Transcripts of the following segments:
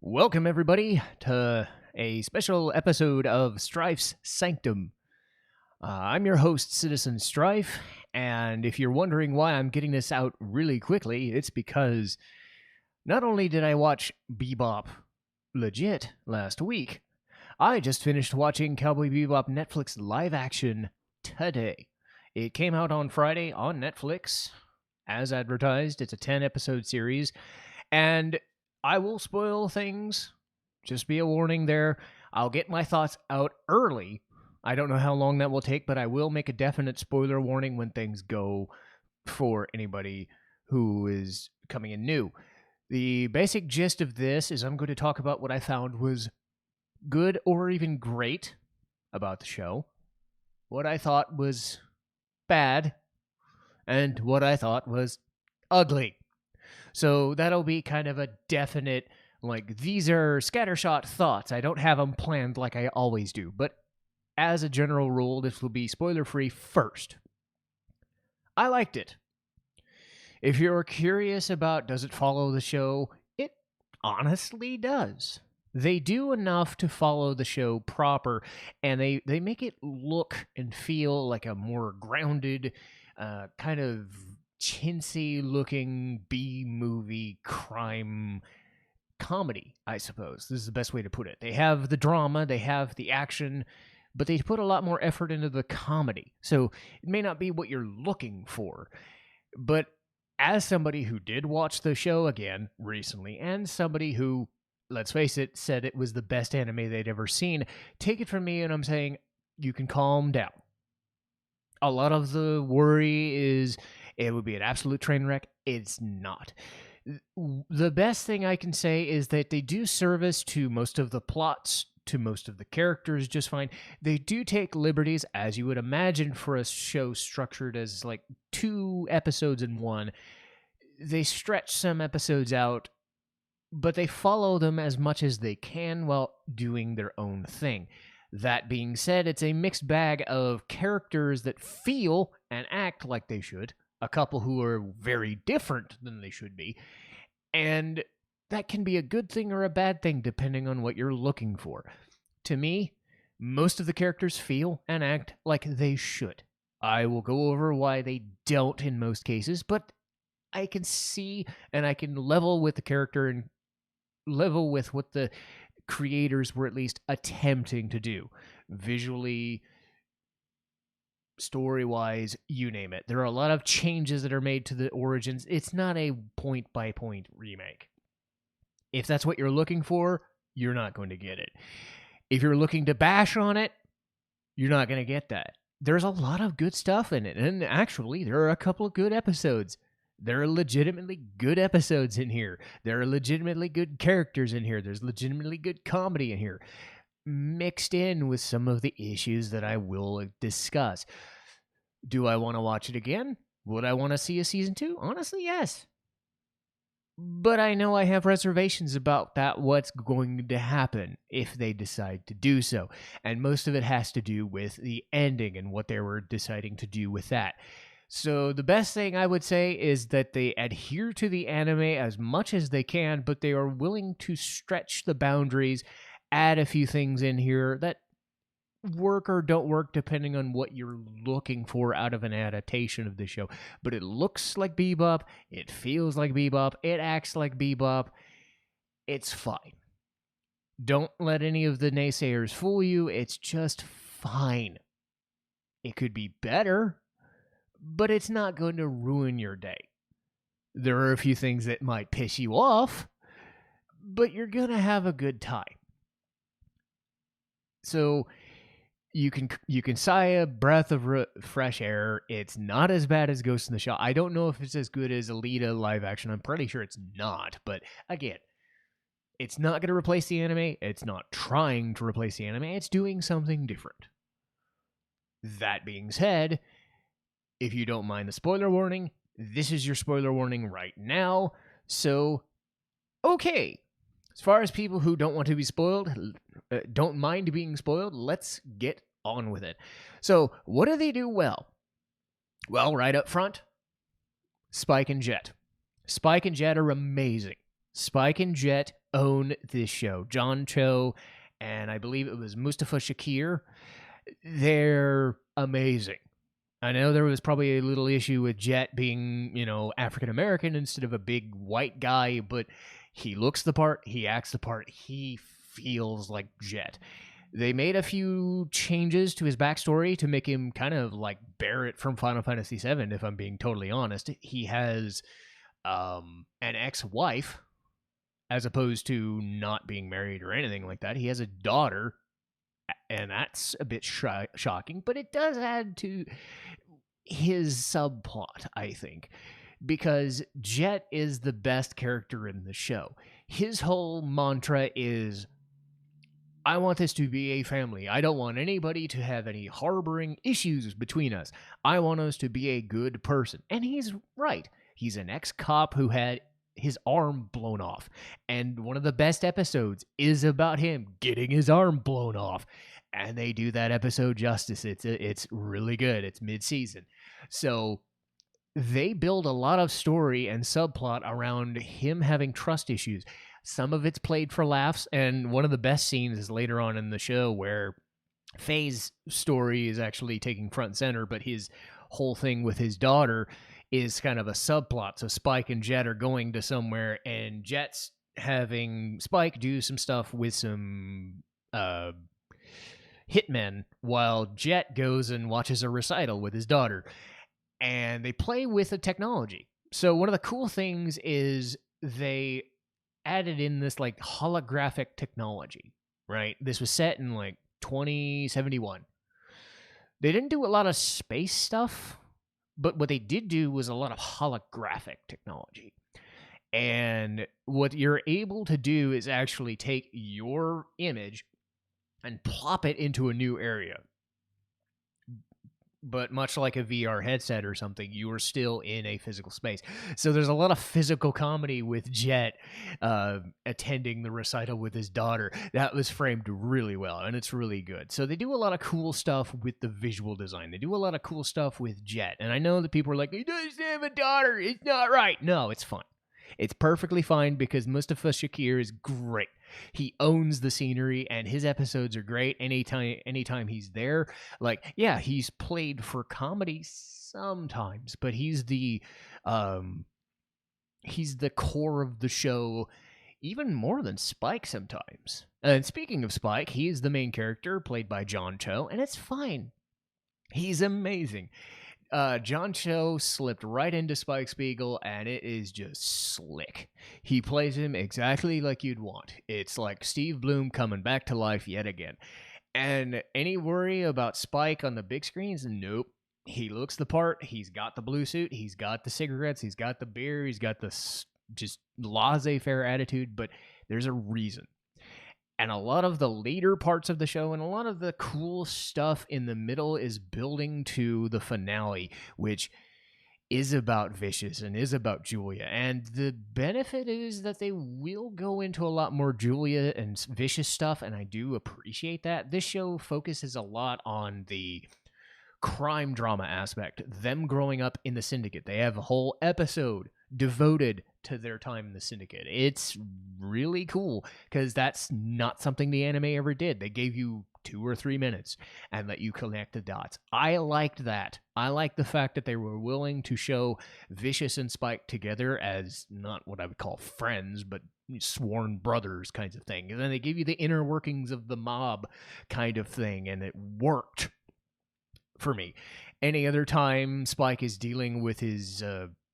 Welcome, everybody, to a special episode of Strife's Sanctum. I'm your host, Citizen Strife, and if you're wondering why I'm getting this out really quickly, it's because not only did I watch Bebop legit last week, I just finished watching Cowboy Bebop Netflix live action today. It came out on Friday on Netflix, as advertised. It's a 10-episode series, and I will spoil things. Just be a warning there. I'll get my thoughts out early. I don't know how long that will take, but I will make a definite spoiler warning when things go for anybody who is coming in new. The basic gist of this is I'm going to talk about what I found was good or even great about the show, what I thought was bad, and what I thought was ugly. So that'll be kind of a definite, these are scattershot thoughts. I don't have them planned like I always do. But as a general rule, this will be spoiler-free first. I liked it. If you're curious about does it follow the show, it honestly does. They do enough to follow the show proper, and they make it look and feel like a more grounded, kind of chintzy-looking B-movie crime comedy, I suppose. This is the best way to put it. They have the drama, they have the action, but they put a lot more effort into the comedy. So it may not be what you're looking for. But as somebody who did watch the show again recently, and somebody who, let's face it, said it was the best anime they'd ever seen, take it from me and I'm saying you can calm down. A lot of the worry is it would be an absolute train wreck. It's not. The best thing I can say is that they do service to most of the plots, to most of the characters just fine. They do take liberties, as you would imagine for a show structured as like 2 episodes in one. They stretch some episodes out, but they follow them as much as they can while doing their own thing. That being said, it's a mixed bag of characters that feel and act like they should, a couple who are very different than they should be, and that can be a good thing or a bad thing depending on what you're looking for. To me, most of the characters feel and act like they should. I will go over why they don't in most cases, but I can see and I can level with the character and level with what the creators were at least attempting to do. Visually, story-wise, you name it. There are a lot of changes that are made to the origins. It's not a point-by-point remake. If that's what you're looking for, you're not going to get it. If you're looking to bash on it, you're not going to get that. There's a lot of good stuff in it, and actually, there are a couple of good episodes. There are legitimately good episodes in here. There are legitimately good characters in here. There's legitimately good comedy in here, mixed in with some of the issues that I will discuss. Do I want to watch it again? Would I want to see a season 2? Honestly, yes. But I know I have reservations about that, what's going to happen if they decide to do so. And most of it has to do with the ending and what they were deciding to do with that. So the best thing I would say is that they adhere to the anime as much as they can, but they are willing to stretch the boundaries, add a few things in here that work or don't work depending on what you're looking for out of an adaptation of the show. But it looks like Bebop, it feels like Bebop, it acts like Bebop. It's fine. Don't let any of the naysayers fool you. It's just fine. It could be better, but it's not going to ruin your day. There are a few things that might piss you off, but you're going to have a good time. So you can sigh a breath of fresh air. It's not as bad as Ghost in the Shell. I don't know if it's as good as Alita live action. I'm pretty sure it's not. But again, it's not going to replace the anime. It's not trying to replace the anime. It's doing something different. That being said, if you don't mind the spoiler warning, this is your spoiler warning right now. So, okay. As far as people who don't want to be spoiled, don't mind being spoiled, let's get on with it. So, what do they do well? Well, right up front, Spike and Jet. Spike and Jet are amazing. Spike and Jet own this show. John Cho and I believe it was Mustafa Shakir. They're amazing. I know there was probably a little issue with Jet being, African American instead of a big white guy, but he looks the part, he acts the part, he feels like Jet. They made a few changes to his backstory to make him kind of like Barrett from Final Fantasy VII, if I'm being totally honest. He has an ex-wife, as opposed to not being married or anything like that. He has a daughter, and that's a bit shocking, but it does add to his subplot, I think, because Jet is the best character in the show. His whole mantra is, I want this to be a family. I don't want anybody to have any harboring issues between us. I want us to be a good person. And he's right. He's an ex-cop who had his arm blown off. And one of the best episodes is about him getting his arm blown off. And they do that episode justice. It's really good. It's mid-season. So they build a lot of story and subplot around him having trust issues. Some of it's played for laughs, and one of the best scenes is later on in the show where Faye's story is actually taking front and center, but his whole thing with his daughter is kind of a subplot. So Spike and Jet are going to somewhere, and Jet's having Spike do some stuff with some hitmen, while Jet goes and watches a recital with his daughter. And they play with the technology. So one of the cool things is they added in this like holographic technology, right? This was set in like 2071. They didn't do a lot of space stuff, but what they did do was a lot of holographic technology. And what you're able to do is actually take your image and plop it into a new area. But much like a VR headset or something, you are still in a physical space. So there's a lot of physical comedy with Jet attending the recital with his daughter. That was framed really well, and it's really good. So they do a lot of cool stuff with the visual design. They do a lot of cool stuff with Jet. And I know that people are like, he doesn't have a daughter. It's not right. No, it's fine. It's perfectly fine because Mustafa Shakir is great. He owns the scenery, and his episodes are great. Anytime he's there, like, yeah, he's played for comedy sometimes, but he's the core of the show, even more than Spike sometimes. And speaking of Spike, he is the main character, played by John Cho, and it's fine. He's amazing. John Cho slipped right into Spike Spiegel, and it is just slick. He plays him exactly like you'd want. It's like Steve Bloom coming back to life yet again. And any worry about Spike on the big screens? Nope. He looks the part. He's got the blue suit. He's got the cigarettes. He's got the beer. He's got the just laissez-faire attitude, but there's a reason. And a lot of the later parts of the show and a lot of the cool stuff in the middle is building to the finale, which is about Vicious and is about Julia. And the benefit is that they will go into a lot more Julia and Vicious stuff, and I do appreciate that. This show focuses a lot on the crime drama aspect, them growing up in the Syndicate. They have a whole episode devoted to their time in the Syndicate. It's really cool because that's not something the anime ever did. They gave you 2 or 3 minutes and let you connect the dots. I liked that. I liked the fact that they were willing to show Vicious and Spike together as not what I would call friends, but sworn brothers kinds of thing. And then they give you the inner workings of the mob kind of thing, and it worked for me. Any other time Spike is dealing with his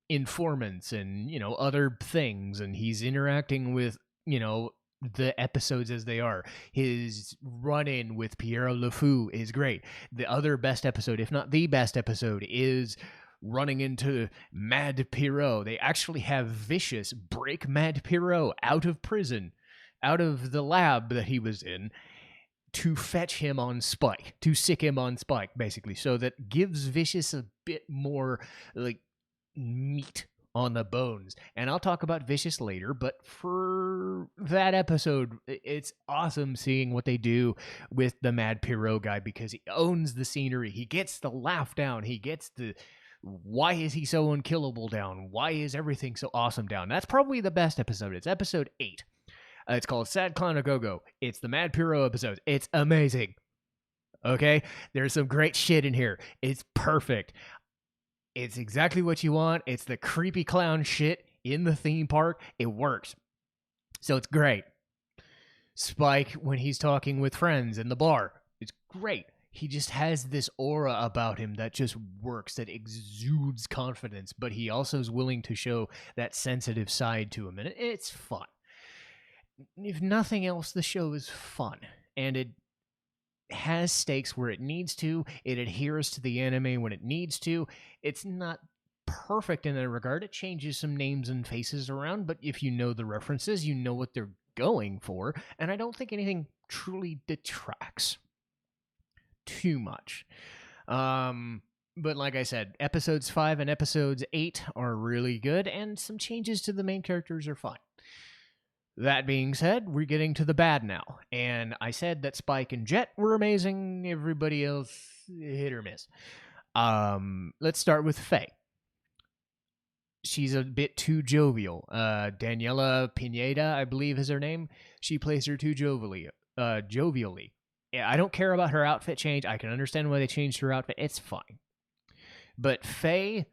informants and other things, and he's interacting with the episodes as they are. His run-in with Piero LeFou is great. The other best episode, if not the best episode, is running into Mad Piero. They actually have Vicious break Mad Piero out of prison, out of the lab that he was in, to fetch him on Spike, to sick him on Spike, basically. So that gives Vicious a bit more like meat on the bones. And I'll talk about Vicious later, but for that episode, it's awesome seeing what they do with the Mad Piero guy, because he owns the scenery. He gets the laugh down. He gets the Why is he so unkillable down? Why is everything so awesome down? That's probably the best episode. It's episode 8. It's called Sad Clown A Go-Go. It's the Mad Puro episode. It's amazing. Okay? There's some great shit in here. It's perfect. It's exactly what you want. It's the creepy clown shit in the theme park. It works. So it's great. Spike, when he's talking with friends in the bar, it's great. He just has this aura about him that just works, that exudes confidence, but he also is willing to show that sensitive side to him, and it's fun. If nothing else, the show is fun, and it has stakes where it needs to. It adheres to the anime when it needs to. It's not perfect in that regard. It changes some names and faces around, but if you know the references, you know what they're going for, and I don't think anything truly detracts too much. But like I said, episodes 5 and episodes 8 are really good, and some changes to the main characters are fine. That being said, we're getting to the bad now, and I said that Spike and Jet were amazing, everybody else hit or miss. Let's start with Faye. She's a bit too jovial. Daniela Pineda, I believe is her name. She plays her too jovially. I don't care about her outfit change. I can understand why they changed her outfit. It's fine. But Faye,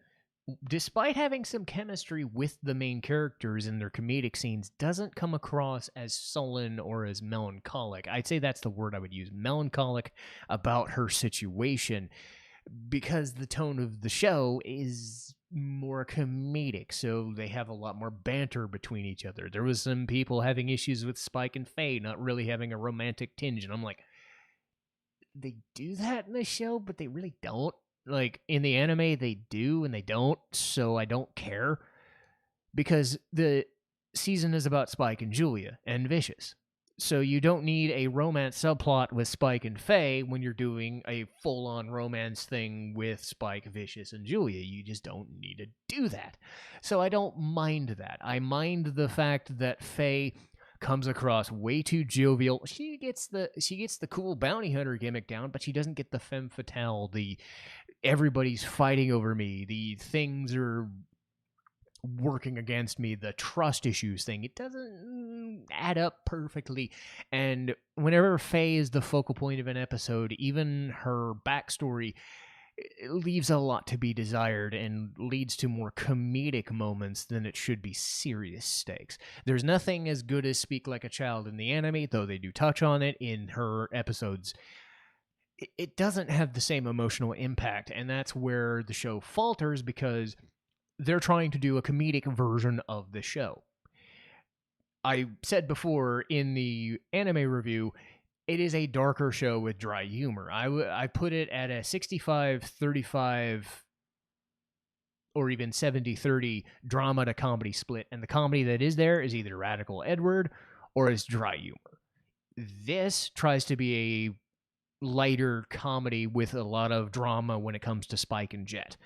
despite having some chemistry with the main characters in their comedic scenes, doesn't come across as sullen or as melancholic. I'd say that's the word I would use. Melancholic about her situation, because the tone of the show is more comedic, so they have a lot more banter between each other. There was some people having issues with Spike and Faye not really having a romantic tinge, and I'm like, they do that in the show, but they really don't. Like, in the anime, they do and they don't, so I don't care. Because the season is about Spike and Julia and Vicious. So you don't need a romance subplot with Spike and Faye when you're doing a full-on romance thing with Spike, Vicious, and Julia. You just don't need to do that. So I don't mind that. I mind the fact that Faye comes across way too jovial. She gets the cool bounty hunter gimmick down, but she doesn't get the femme fatale, the everybody's fighting over me, the things are working against me, the trust issues thing. It doesn't add up perfectly. And whenever Faye is the focal point of an episode, even her backstory, it leaves a lot to be desired and leads to more comedic moments than it should be serious stakes. There's nothing as good as Speak Like a Child in the anime, though they do touch on it in her episodes. It doesn't have the same emotional impact, and that's where the show falters, because they're trying to do a comedic version of the show. I said before in the anime review, it is a darker show with dry humor. I put it at a 65-35 or even 70-30 drama to comedy split, and the comedy that is there is either Radical Edward or is dry humor. This tries to be a lighter comedy with a lot of drama when it comes to Spike and Jet,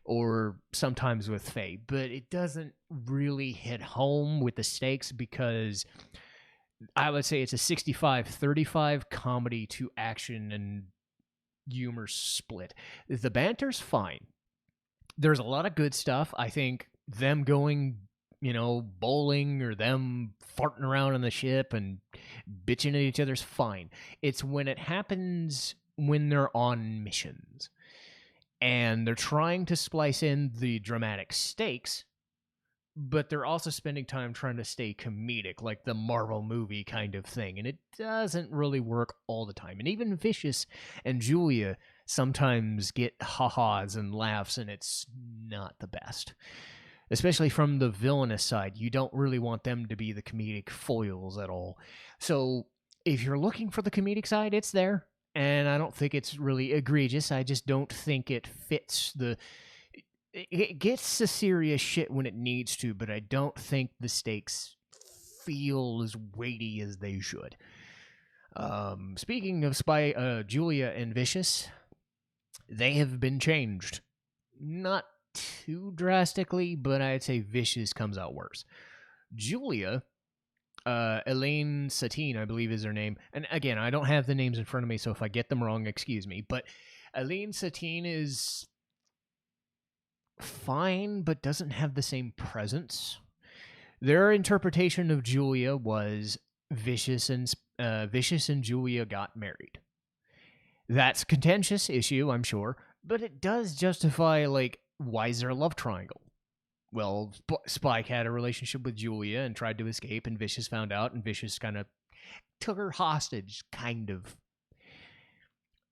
or sometimes with Faye, but it doesn't really hit home with the stakes, because I would say it's a 65-35 comedy to action and humor split. The banter's fine. There's a lot of good stuff. I think them going, bowling, or them farting around on the ship and bitching at each other's fine. It's when it happens when they're on missions and they're trying to splice in the dramatic stakes, but they're also spending time trying to stay comedic, like the Marvel movie kind of thing, and it doesn't really work all the time. And even Vicious and Julia sometimes get ha-has and laughs, and it's not the best. Especially from the villainous side, you don't really want them to be the comedic foils at all. So if you're looking for the comedic side, it's there, and I don't think it's really egregious. I just don't think it fits the... It gets the serious shit when it needs to, but I don't think the stakes feel as weighty as they should. Speaking of Julia and Vicious, they have been changed. Not too drastically, but I'd say Vicious comes out worse. Julia, Elaine Satine, I believe is her name, and again, I don't have the names in front of me, so if I get them wrong, excuse me, but Elaine Satine is fine, but doesn't have the same presence. Their interpretation of Julia was Vicious and Julia got married. That's a contentious issue, I'm sure, but it does justify, like, why is there a love triangle? Well, Spike had a relationship with Julia and tried to escape, and Vicious found out, and Vicious kind of took her hostage, kind of.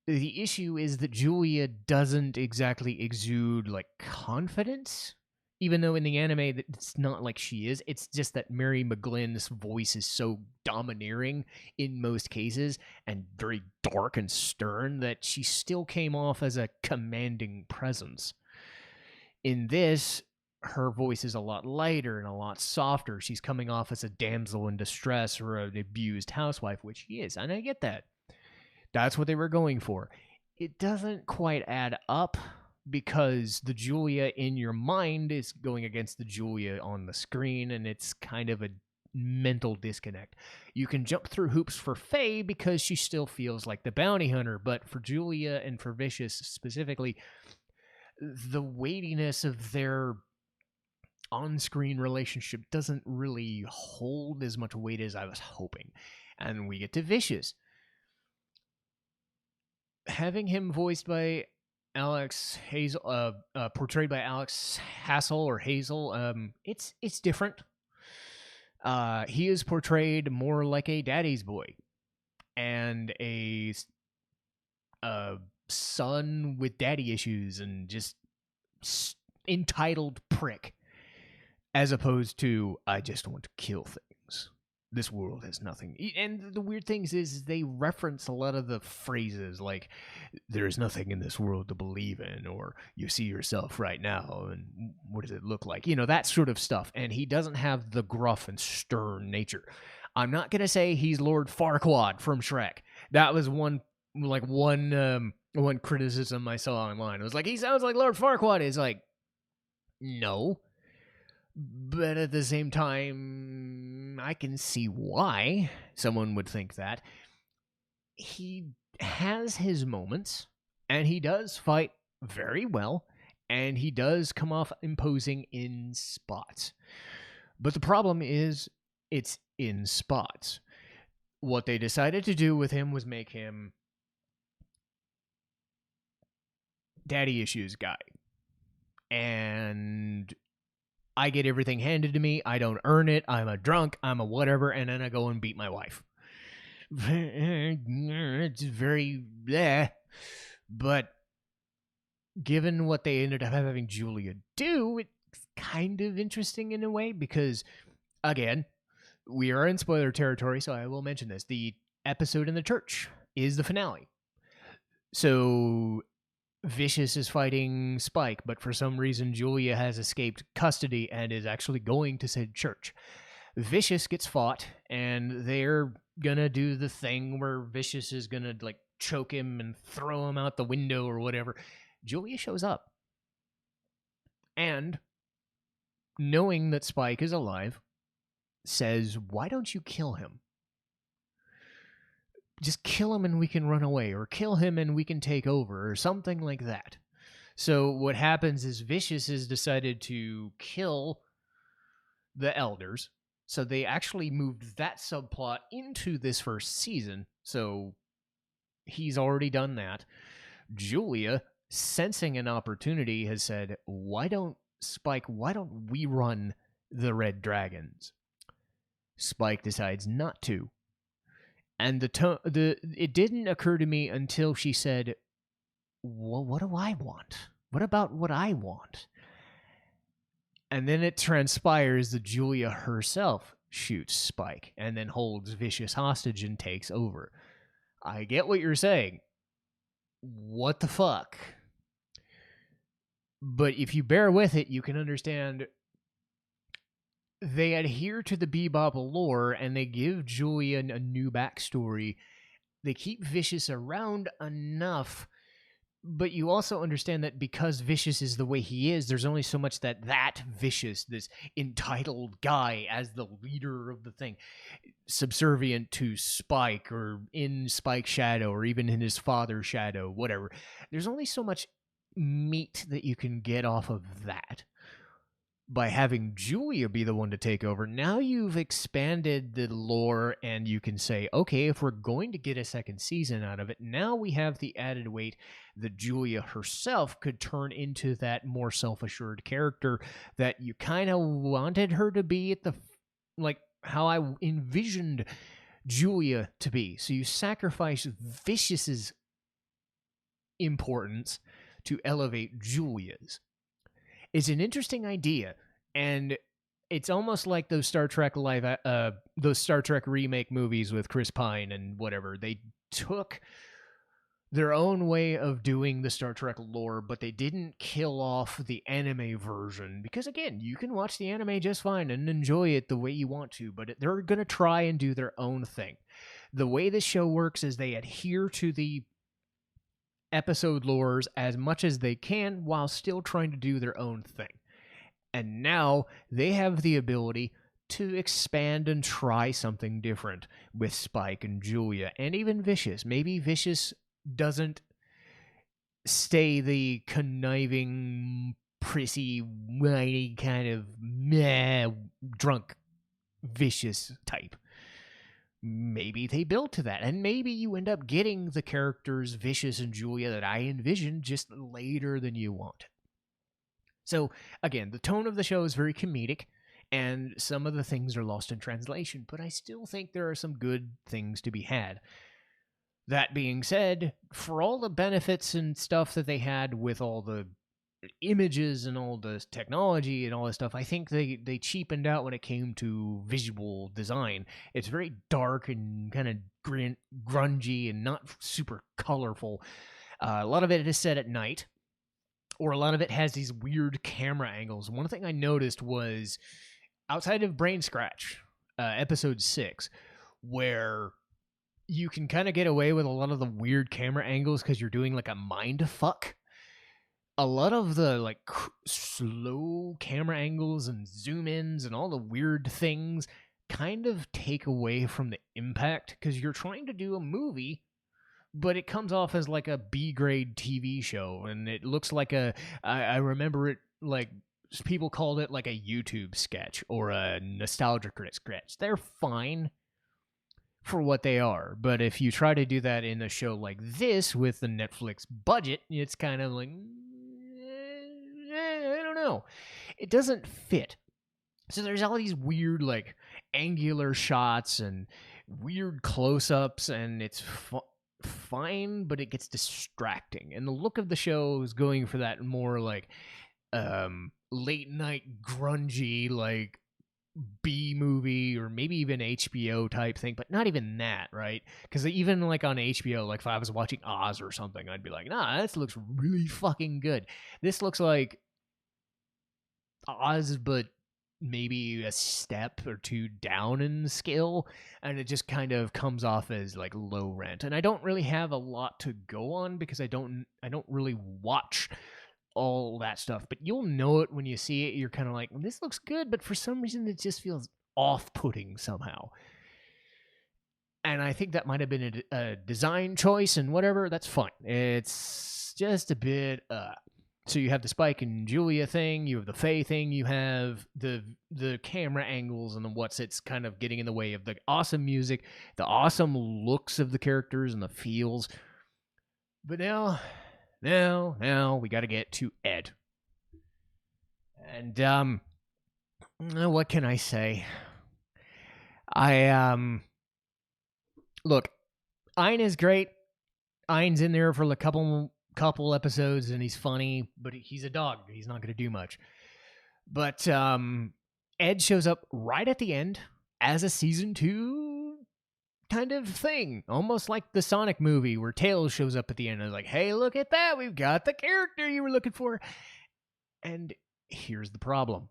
The issue is that Julia doesn't exactly exude, like, confidence, even though in the anime it's not like she is. It's just that Mary McGlynn's voice is so domineering in most cases and very dark and stern that she still came off as a commanding presence. In this, her voice is a lot lighter and a lot softer. She's coming off as a damsel in distress or an abused housewife, which she is, and I get that. That's what they were going for. It doesn't quite add up because the Julia in your mind is going against the Julia on the screen, and it's kind of a mental disconnect. You can jump through hoops for Faye because she still feels like the bounty hunter, but for Julia and for Vicious specifically, the weightiness of their on-screen relationship doesn't really hold as much weight as I was hoping. And we get to Vicious. Having him voiced by Alex Hazel, portrayed by Alex Hassel or Hazel, it's different. He is portrayed more like a daddy's boy and a son with daddy issues and just entitled prick, as opposed to I just want to kill things. This world has nothing. And the weird things is they reference a lot of the phrases like, there's nothing in this world to believe in, or you see yourself right now, and what does it look like? You know, that sort of stuff. And he doesn't have the gruff and stern nature. I'm not going to say he's Lord Farquaad from Shrek. That was one criticism I saw online. It was like, he sounds like Lord Farquaad. It's like, no. But at the same time, I can see why someone would think that. He has his moments, and he does fight very well, and he does come off imposing in spots. But the problem is, it's in spots. What they decided to do with him was make him daddy issues guy. And I get everything handed to me. I don't earn it. I'm a drunk. I'm a whatever. And then I go and beat my wife. It's very bleh. But given what they ended up having Julia do, it's kind of interesting in a way because, again, we are in spoiler territory, so I will mention this. The episode in the church is the finale. So Vicious is fighting Spike, but for some reason Julia has escaped custody and is actually going to said church. Vicious gets fought, and they're gonna do the thing where Vicious is gonna like choke him and throw him out the window or whatever. Julia shows up. And knowing that Spike is alive, says, why don't you kill him? Just kill him and we can run away, or kill him and we can take over, or something like that. So what happens is Vicious has decided to kill the elders. So they actually moved that subplot into this first season. So he's already done that. Julia, sensing an opportunity, has said, why don't we run the Red Dragons? Spike decides not to. And it didn't occur to me until she said, well, what do I want? What about what I want? And then it transpires that Julia herself shoots Spike and then holds Vicious hostage and takes over. I get what you're saying. What the fuck? But if you bear with it, you can understand they adhere to the Bebop lore and they give Julian a new backstory. They keep Vicious around enough, but you also understand that because Vicious is the way he is, there's only so much that Vicious, this entitled guy as the leader of the thing, subservient to Spike or in Spike's shadow or even in his father's shadow, whatever. There's only so much meat that you can get off of that. By having Julia be the one to take over, now you've expanded the lore, and you can say, okay, if we're going to get a second season out of it, now we have the added weight that Julia herself could turn into that more self-assured character that you kind of wanted her to be at the, like, how I envisioned Julia to be. So you sacrifice Vicious's importance to elevate Julia's. It's an interesting idea, and it's almost like those Star Trek those Star Trek remake movies with Chris Pine and whatever. They took their own way of doing the Star Trek lore, but they didn't kill off the anime version, because again, you can watch the anime just fine and enjoy it the way you want to, but they're going to try and do their own thing. The way this show works is they adhere to the episode lores as much as they can while still trying to do their own thing. And now they have the ability to expand and try something different with Spike and Julia, and even Vicious. Maybe Vicious doesn't stay the conniving, prissy, whiny kind of drunk Vicious type. Maybe they build to that, and maybe you end up getting the characters Vicious and Julia that I envisioned just later than you want. So, again, the tone of the show is very comedic, and some of the things are lost in translation, but I still think there are some good things to be had. That being said, for all the benefits and stuff that they had with all the images and all the technology and all this stuff, I think they cheapened out when it came to visual design. It's very dark and kind of grungy and not super colorful. A lot of it is set at night, or a lot of it has these weird camera angles. One thing I noticed was outside of Brain Scratch, episode 6, where you can kind of get away with a lot of the weird camera angles because you're doing like a mind fuck. A lot of the like slow camera angles and zoom ins and all the weird things kind of take away from the impact, because you're trying to do a movie, but it comes off as like a B-grade TV show, and it looks like I remember it like people called it like a YouTube sketch or a Nostalgia Critic sketch. They're fine for what they are, but if you try to do that in a show like this with the Netflix budget, it's kind of like, I don't know. It doesn't fit. So there's all these weird, like, angular shots and weird close-ups, and it's fine, but it gets distracting. And the look of the show is going for that more, like, late-night grungy, like, B-movie or maybe even HBO type thing, but not even that, right? Because even, like, on HBO, like, if I was watching Oz or something, I'd be like, nah, this looks really fucking good. This looks like Oz, but maybe a step or two down in skill, and it just kind of comes off as like low rent. And I don't really have a lot to go on because I don't really watch all that stuff, but you'll know it when you see it. You're kind of like, well, this looks good, but for some reason it just feels off-putting somehow. And I think that might have been a design choice, and whatever, that's fine. It's just a bit so you have the Spike and Julia thing, you have the Faye thing, you have the camera angles and it's kind of getting in the way of the awesome music, the awesome looks of the characters and the feels. But now we got to get to Ed. And what can I say? Look, Ein is great. Ein's in there for a couple episodes, and he's funny, but he's a dog. He's not going to do much. But Ed shows up right at the end as a season 2 kind of thing, almost like the Sonic movie where Tails shows up at the end and is like, hey, look at that, we've got the character you were looking for. And here's the problem.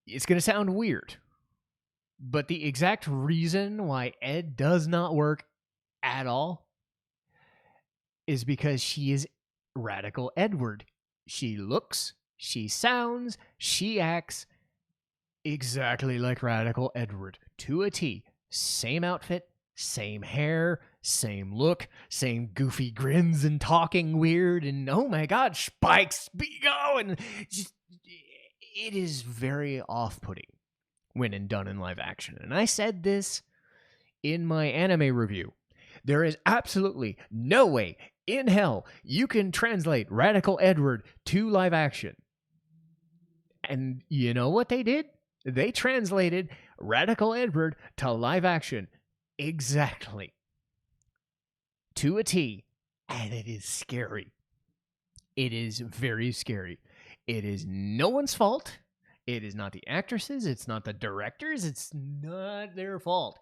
It's going to sound weird, but the exact reason why Ed does not work at all is because she is Radical Edward. She looks, she sounds, she acts exactly like Radical Edward to a T. Same outfit, Same hair, same look, same goofy grins and talking weird, and oh my god, spikes, be going. Just, it is very off-putting when done in live action. And I said this in my anime review. There is absolutely no way in hell you can translate Radical Edward to live action. And you know what they did? They translated Radical Edward to live action exactly to a T, and it is scary. It is very scary. It is no one's fault. It is not the actresses. It's not the directors. It's not their fault.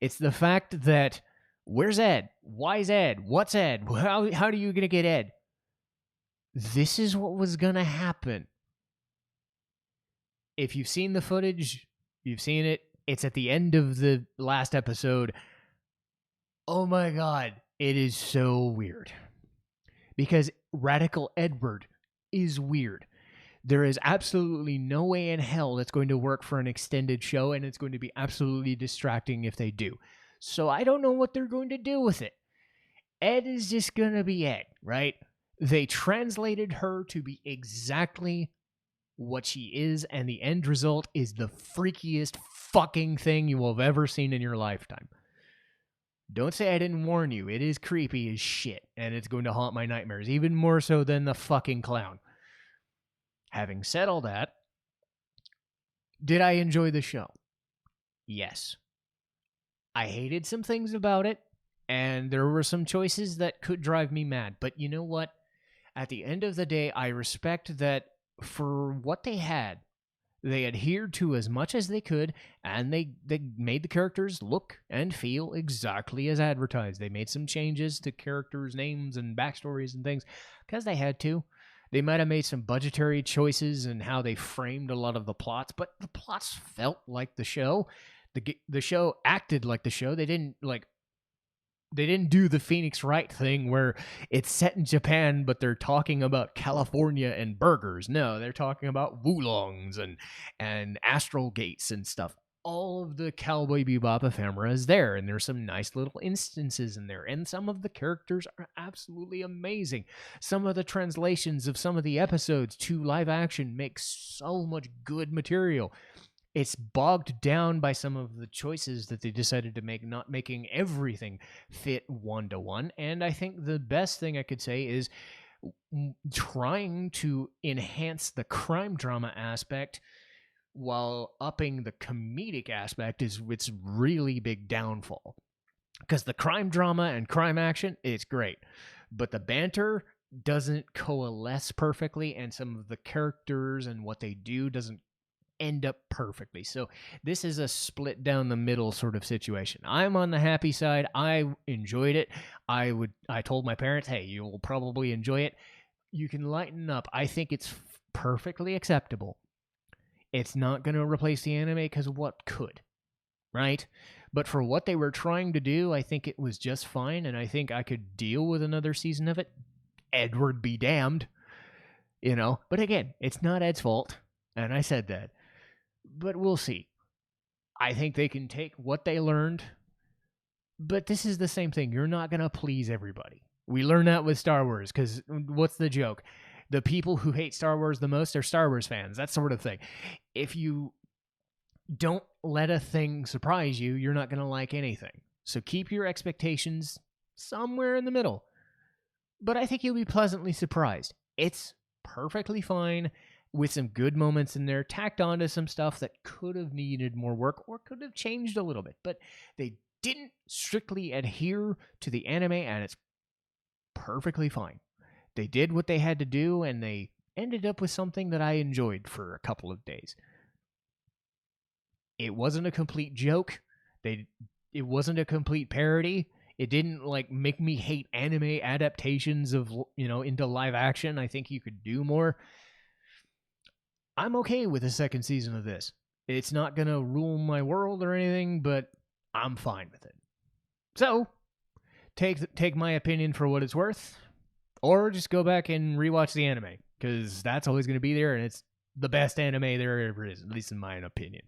It's the fact that where's Ed? Why's Ed? What's Ed? How are you going to get Ed? This is what was going to happen. If you've seen the footage, you've seen it. It's at the end of the last episode. Oh my god, it is so weird. Because Radical Edward is weird. There is absolutely no way in hell that's going to work for an extended show, and it's going to be absolutely distracting if they do. So I don't know what they're going to do with it. Ed is just going to be Ed, right? They translated her to be exactly what she is, and the end result is the freakiest fucking thing you will have ever seen in your lifetime. Don't say I didn't warn you. It is creepy as shit, and it's going to haunt my nightmares, even more so than the fucking clown. Having said all that, did I enjoy the show? Yes. I hated some things about it, and there were some choices that could drive me mad, but you know what? At the end of the day, I respect that for what they had, they adhered to as much as they could, and they made the characters look and feel exactly as advertised. They made some changes to characters' names and backstories and things because they had to. They might have made some budgetary choices in how they framed a lot of the plots, but the plots felt like the show. The show acted like the show. They didn't do the Phoenix Wright thing where it's set in Japan, but they're talking about California and burgers. No, they're talking about Wulongs and astral gates and stuff. All of the Cowboy Bebop ephemera is there, and there's some nice little instances in there, and some of the characters are absolutely amazing. Some of the translations of some of the episodes to live action make so much good material. It's bogged down by some of the choices that they decided to make, not making everything fit one-to-one. And I think the best thing I could say is trying to enhance the crime drama aspect while upping the comedic aspect is its really big downfall. Because the crime drama and crime action, it's great. But the banter doesn't coalesce perfectly, and some of the characters and what they do doesn't end up perfectly. So this is a split down the middle sort of situation. I'm on the happy side. I enjoyed it. I told my parents, hey, you will probably enjoy it. You can lighten up. I think it's perfectly acceptable. It's not going to replace the anime because what could, right? But for what they were trying to do, I think it was just fine, and I think I could deal with another season of it. Edward be damned, you know? But again, it's not Ed's fault, and I said that. But we'll see. I think they can take what they learned, but this is the same thing. You're not going to please everybody. We learned that with Star Wars, because what's the joke? The people who hate Star Wars the most are Star Wars fans, that sort of thing. If you don't let a thing surprise you, you're not going to like anything. So keep your expectations somewhere in the middle. But I think you'll be pleasantly surprised. It's perfectly fine, with some good moments in there, tacked onto some stuff that could have needed more work or could have changed a little bit. But they didn't strictly adhere to the anime, and it's perfectly fine. They did what they had to do, and they ended up with something that I enjoyed for a couple of days. It wasn't a complete joke. It wasn't a complete parody. It didn't make me hate anime adaptations of, into live action. I think you could do more. I'm okay with the second season of this. It's not going to rule my world or anything, but I'm fine with it. So, take my opinion for what it's worth, or just go back and rewatch the anime, because that's always going to be there, and it's the best anime there ever is, at least in my opinion.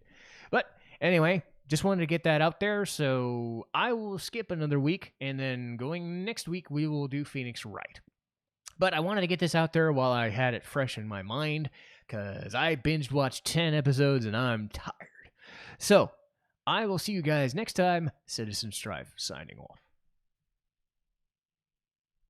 But anyway, just wanted to get that out there, so I will skip another week, and then going next week, we will do Phoenix Wright. But I wanted to get this out there while I had it fresh in my mind, because I binged watched 10 episodes and I'm tired. So, I will see you guys next time. Citizen Strife signing off.